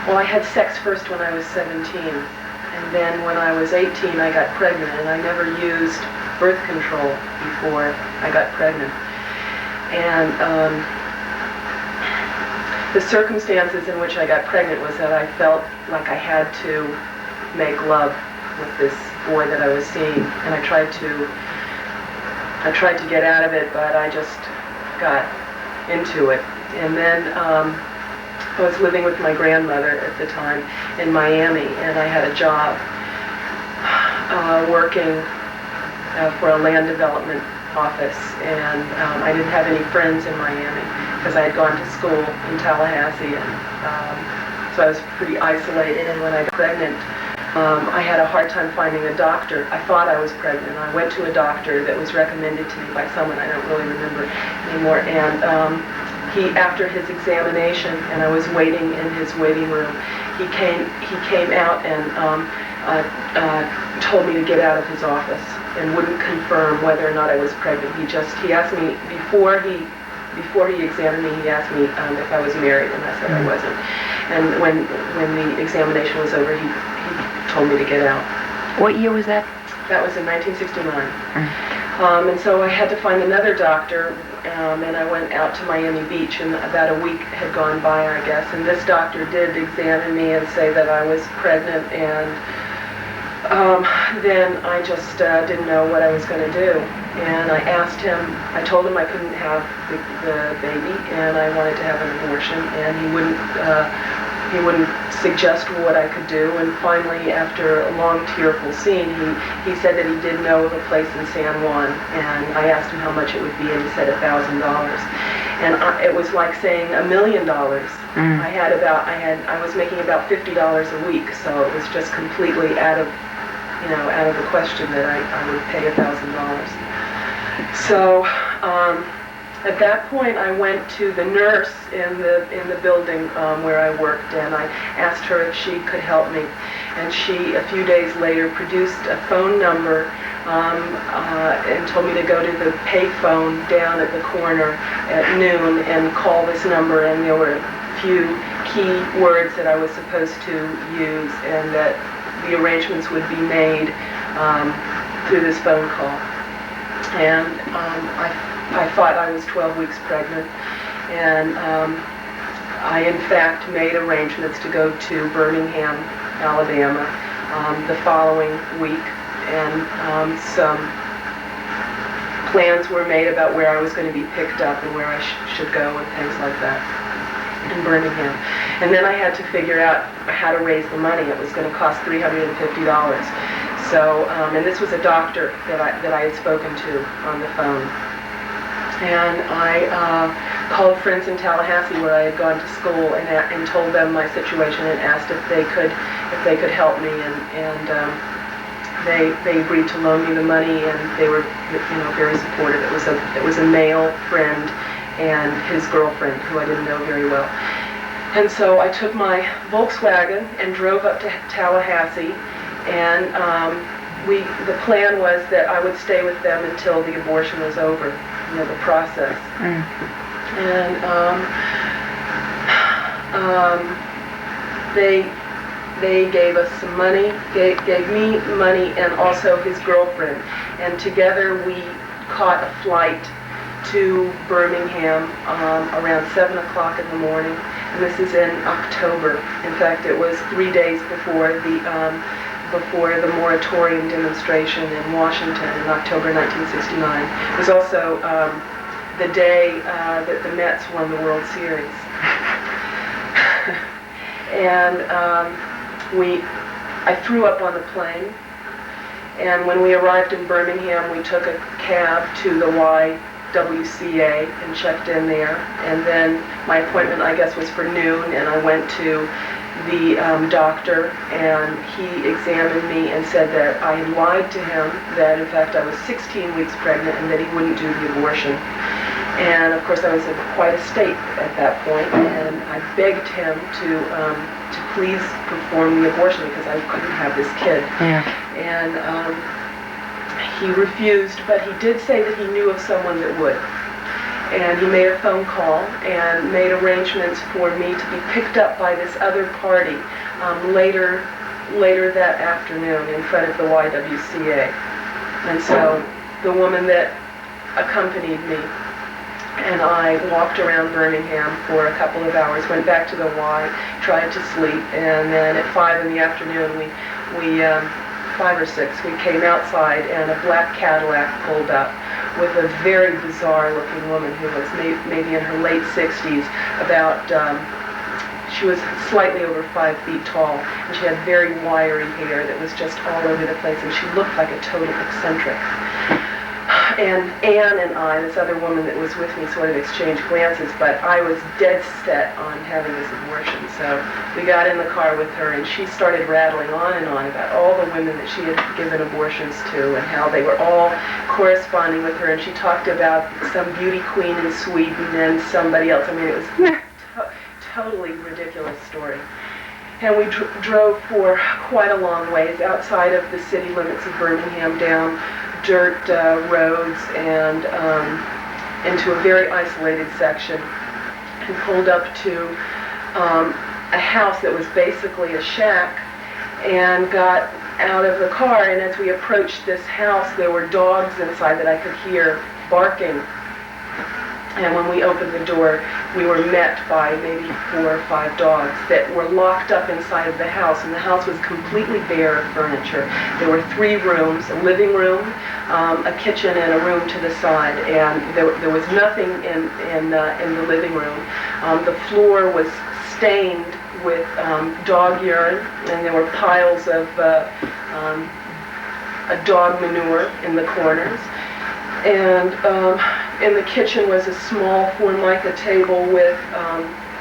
Well, I had sex first when I was 17, and then when I was 18, I got pregnant, and I never used birth control before I got pregnant. And the circumstances in which I got pregnant was that I felt like I had to make love with this boy that I was seeing, and I tried to get out of it, but I just got into it. And then I was living with my grandmother at the time in Miami, and I had a job working for a land development office, and I didn't have any friends in Miami because I had gone to school in Tallahassee, and so I was pretty isolated. And when I got pregnant, I had a hard time finding a doctor. I thought I was pregnant. I went to a doctor that was recommended to me by someone I don't really remember anymore, and he, after his examination, and I was waiting in his waiting room, he came out and told me to get out of his office and wouldn't confirm whether or not I was pregnant. He asked me before he examined me. He asked me if I was married, and I said I wasn't. And when the examination was over, he told me to get out. What year was that? That was in 1969. And so I had to find another doctor, and I went out to Miami Beach, and about a week had gone by, I guess, and this doctor did examine me and say that I was pregnant, and then I just didn't know what I was going to do. And I told him I couldn't have the baby, and I wanted to have an abortion, and he wouldn't suggest what I could do. And finally, after a long tearful scene, he said that he did know of a place in San Juan, and I asked him how much it would be, and he said $1,000. And it was like saying $1 million. I was making about $50 a week, so it was just completely out of the question that I would pay $1,000. So at that point, I went to the nurse in the building where I worked, and I asked her if she could help me. And she, a few days later, produced a phone number and told me to go to the pay phone down at the corner at noon and call this number. And there were a few key words that I was supposed to use, and that the arrangements would be made through this phone call. And I thought I was 12 weeks pregnant, and I in fact made arrangements to go to Birmingham, Alabama, the following week, and some plans were made about where I was going to be picked up and where I should go and things like that in Birmingham. And then I had to figure out how to raise the money. It was going to cost $350. So, and this was a doctor that I had spoken to on the phone. And I called friends in Tallahassee where I had gone to school and told them my situation and asked if they could help me, and they agreed to loan me the money, and they were very supportive. It was a male friend and his girlfriend, who I didn't know very well. And so I took my Volkswagen and drove up to Tallahassee, and the plan was that I would stay with them until the abortion was over, the process. And they gave us some money, gave me money, and also his girlfriend, and together we caught a flight to Birmingham around 7 o'clock in the morning, and this is in October. In fact, it was 3 days before the moratorium demonstration in Washington in October 1969. It was also the day that the Mets won the World Series. And I threw up on the plane, and when we arrived in Birmingham, we took a cab to the YWCA and checked in there, and then my appointment, I guess, was for noon, and I went to the doctor, and he examined me and said that I had lied to him, that in fact I was 16 weeks pregnant and that he wouldn't do the abortion. And of course I was in quite a state at that point, and I begged him to please perform the abortion because I couldn't have this kid. Yeah. And he refused, but he did say that he knew of someone that would. and he made a phone call and made arrangements for me to be picked up by this other party later that afternoon in front of the YWCA. And so the woman that accompanied me and I walked around Birmingham for a couple of hours, went back to the Y, tried to sleep, and then at 5 in the afternoon, we 5 or 6, we came outside, and a black Cadillac pulled up with a very bizarre-looking woman who was maybe in her late 60s, she was slightly over 5 feet tall, and she had very wiry hair that was just all over the place, and she looked like a total eccentric. And Anne and I, this other woman that was with me, sort of exchanged glances, but I was dead set on having this abortion. So we got in the car with her, and she started rattling on and on about all the women that she had given abortions to and how they were all corresponding with her. And she talked about some beauty queen in Sweden and somebody else. I mean, it was totally ridiculous story. And we drove for quite a long ways outside of the city limits of Birmingham, down dirt roads and into a very isolated section, and pulled up to a house that was basically a shack, and got out of the car. And as we approached this house, there were dogs inside that I could hear barking. And when we opened the door, we were met by maybe 4 or 5 dogs that were locked up inside of the house, and the house was completely bare of furniture. There were 3 rooms, a living room, a kitchen, and a room to the side, and there was nothing in the living room. The floor was stained with dog urine, and there were piles of a dog manure in the corners. And in the kitchen was a small Formica table with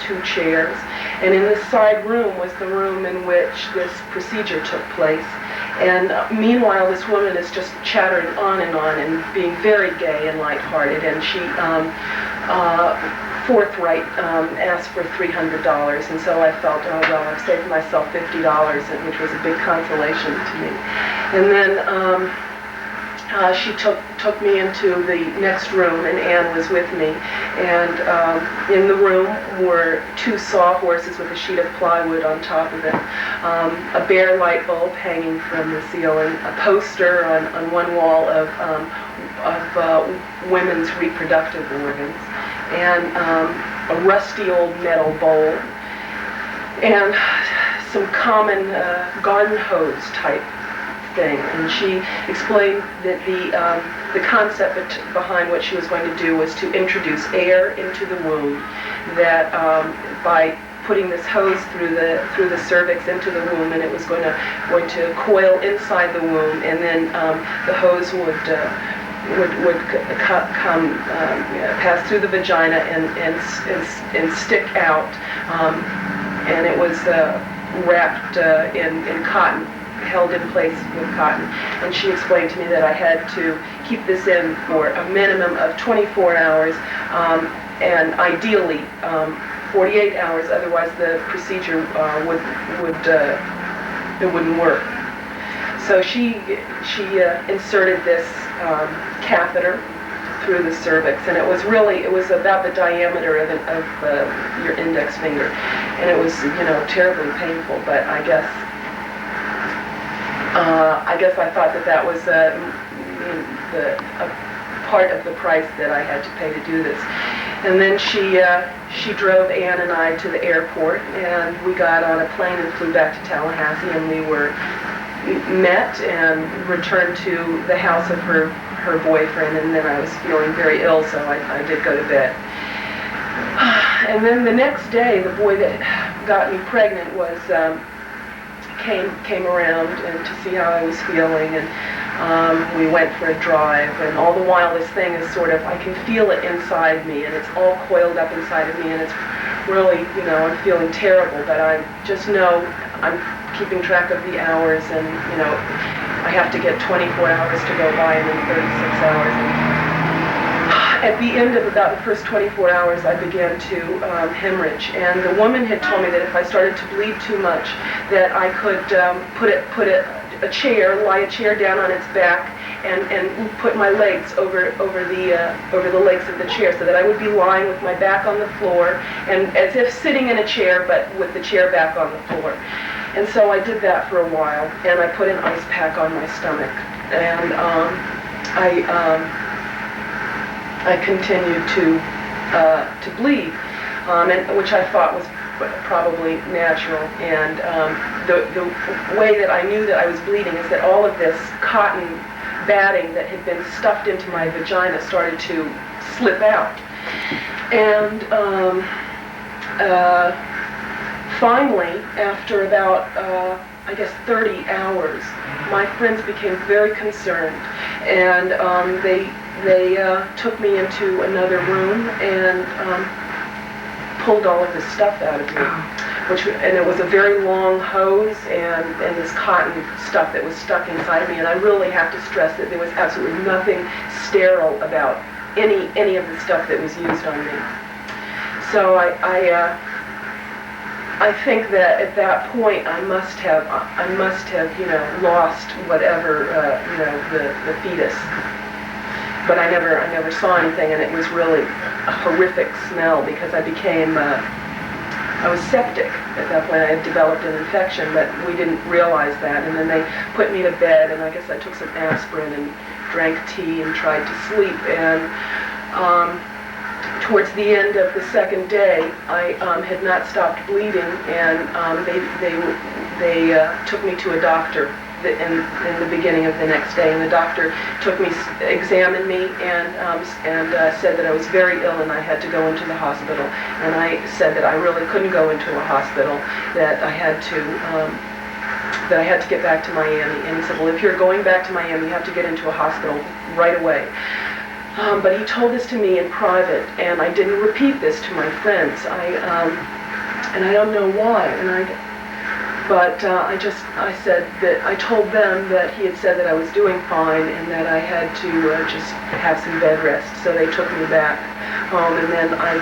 2 chairs. And in the side room was the room in which this procedure took place. And meanwhile, this woman is just chattering on and being very gay and lighthearted. And she forthright asked for $300. And so I felt, oh, well, I've saved myself $50, which was a big consolation to me. And then she took me into the next room, and Anne was with me. And in the room were 2 sawhorses with a sheet of plywood on top of it, a bare light bulb hanging from the ceiling, a poster on one wall of women's reproductive organs, and a rusty old metal bowl, and some common garden hose type thing. And she explained that the concept behind what she was going to do was to introduce air into the womb, that by putting this hose through the cervix into the womb, and it was going to coil inside the womb, and then the hose would come pass through the vagina and stick out, and it was wrapped in cotton, held in place with cotton. And she explained to me that I had to keep this in for a minimum of 24 hours, and ideally 48 hours, otherwise the procedure it wouldn't work. So she inserted this catheter through the cervix, and it was about the diameter of your index finger, and it was terribly painful. But I guess I thought that was a part of the price that I had to pay to do this. And then she drove Anne and I to the airport, and we got on a plane and flew back to Tallahassee, and we were met and returned to the house of her boyfriend. And then I was feeling very ill, so I did go to bed. And then the next day, the boy that got me pregnant came around and to see how I was feeling, and we went for a drive. And all the while, this thing is I can feel it inside me, and it's all coiled up inside of me, and it's really, I'm feeling terrible, but I just know I'm keeping track of the hours, and I have to get 24 hours to go by, and then 36 hours. At the end of about the first 24 hours, I began to hemorrhage, and the woman had told me that if I started to bleed too much, that I could put it a chair, lie a chair down on its back, and put my legs over the legs of the chair, so that I would be lying with my back on the floor, and as if sitting in a chair, but with the chair back on the floor. And so I did that for a while, and I put an ice pack on my stomach, and I continued to bleed, and which I thought was probably natural. And the way that I knew that I was bleeding is that all of this cotton batting that had been stuffed into my vagina started to slip out. And finally, after about, I guess, 30 hours, my friends became very concerned, and they took me into another room and pulled all of this stuff out of me, and it was a very long hose and this cotton stuff that was stuck inside of me. And I really have to stress that there was absolutely nothing sterile about any of the stuff that was used on me. So I think that at that point I must have lost whatever the fetus. But I never saw anything, and it was really a horrific smell, because I was septic at that point. I had developed an infection, but we didn't realize that. And then they put me to bed, and I guess I took some aspirin and drank tea and tried to sleep. And towards the end of the second day, I had not stopped bleeding, and they took me to a doctor in the beginning of the next day. And the doctor examined me, and said that I was very ill and I had to go into the hospital. And I said that I really couldn't go into a hospital, that I had to get back to Miami. And he said, well, if you're going back to Miami, you have to get into a hospital right away. But he told this to me in private, and I didn't repeat this to my friends. And I don't know why. I told them that he had said that I was doing fine and that I had to just have some bed rest. So they took me back home, and then I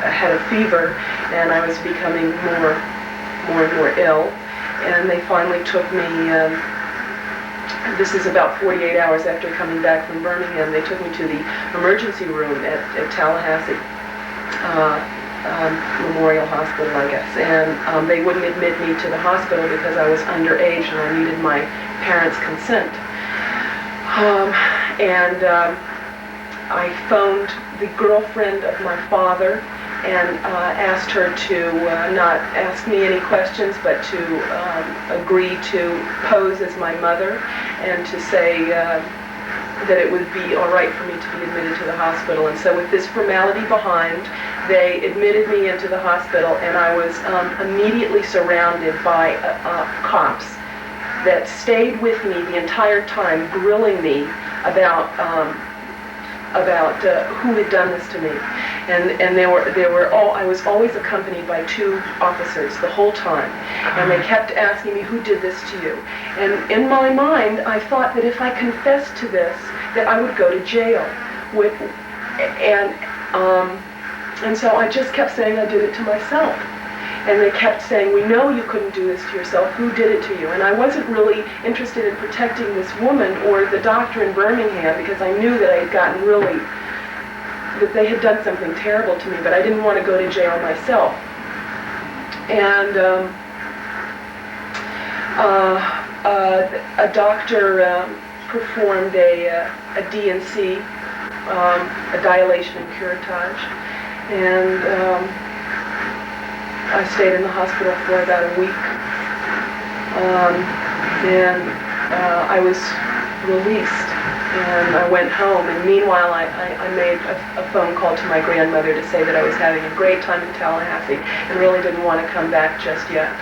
had a fever, and I was becoming more and more ill. And they finally took me, this is about 48 hours after coming back from Birmingham, they took me to the emergency room at Tallahassee Memorial Hospital, I guess. And they wouldn't admit me to the hospital because I was underage and I needed my parents' consent. I phoned the girlfriend of my father and asked her to not ask me any questions, but to agree to pose as my mother and to say that it would be all right for me to be admitted to the hospital. And so with this formality behind, they admitted me into the hospital, and I was immediately surrounded by cops that stayed with me the entire time, grilling me about who had done this to me. And I was always accompanied by two officers the whole time, and they kept asking me, who did this to you? And in my mind, I thought that if I confessed to this, that I would go to jail. And so I just kept saying I did it to myself. And they kept saying, we know you couldn't do this to yourself. Who did it to you? And I wasn't really interested in protecting this woman or the doctor in Birmingham, because I knew that I had gotten that they had done something terrible to me, but I didn't want to go to jail myself. And a doctor performed a D&C, a dilation and curettage, and I stayed in the hospital for about a week, and I was released, and I went home. And meanwhile, I made a phone call to my grandmother to say that I was having a great time in Tallahassee and really didn't want to come back just yet.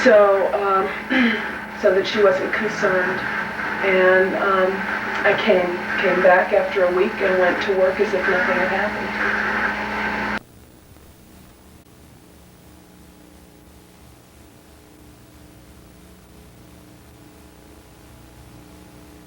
So that she wasn't concerned, and I came back after a week and went to work as if nothing had happened.